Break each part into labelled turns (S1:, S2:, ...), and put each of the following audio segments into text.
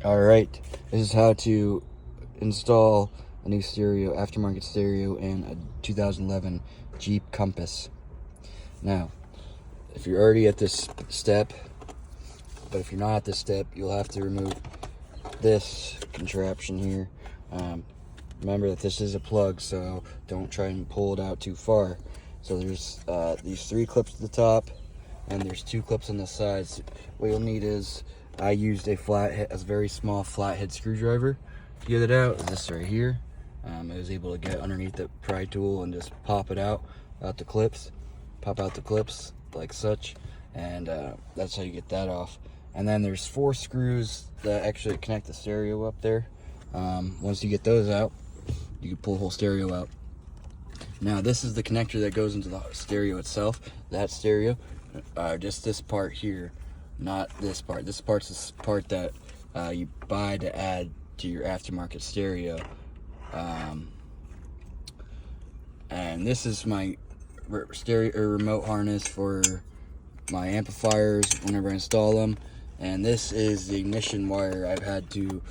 S1: Alright, this is how to install a new stereo, aftermarket stereo in a 2011 Jeep Compass. Now, if you're already at this step, but if you're not at this step, you'll have to remove this contraption here. Remember that this is a plug, so don't try and pull it out too far. So there's these 3 clips at the top, and there's 2 clips on the sides. What you'll need is, I used a very small flathead screwdriver to get it out. This right here. I was able to get underneath the pry tool and just pop it out the clips. Pop out the clips like such, and that's how you get that off. And then there's 4 screws that actually connect the stereo up there. Once you get those out, you can pull the whole stereo out. Now this is the connector that goes into the stereo itself. That stereo, just this part here, not this part. This part's the part that you buy to add to your aftermarket stereo. And this is my stereo or remote harness for my amplifiers whenever I install them. And this is the ignition wire I've had to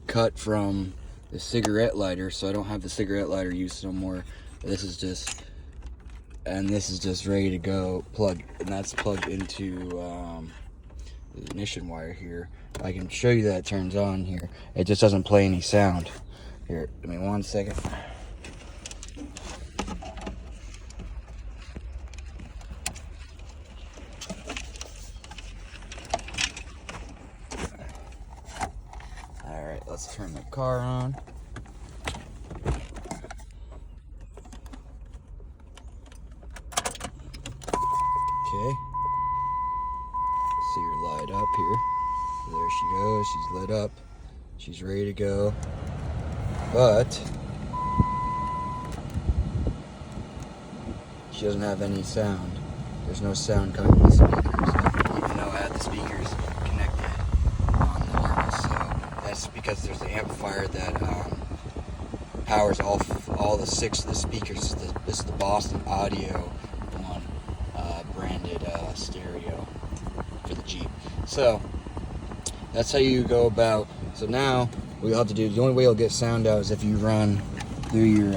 S1: cut from the cigarette lighter, so I don't have the cigarette lighter used no more. This is just ready to go, plug, and that's plugged into the ignition wire here. I can show you that it turns on here. It just doesn't play any sound. Here, give me 1 second. Alright, let's turn the car on. Okay. See her light up here. There she goes. She's lit up. She's ready to go. But she doesn't have any sound. There's no sound coming from the speakers, even though I had the speakers connected on the harness. So that's because there's the amplifier that powers all the 6 of the speakers. This is the Boston Audio one, branded stereo for the Jeep. So that's how you go about. So now what you'll have to do, the only way you'll get sound out is if you run through your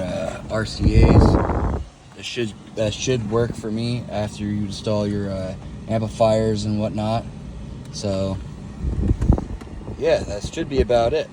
S1: RCAs. That should work for me after you install your amplifiers and whatnot. So yeah, that should be about it.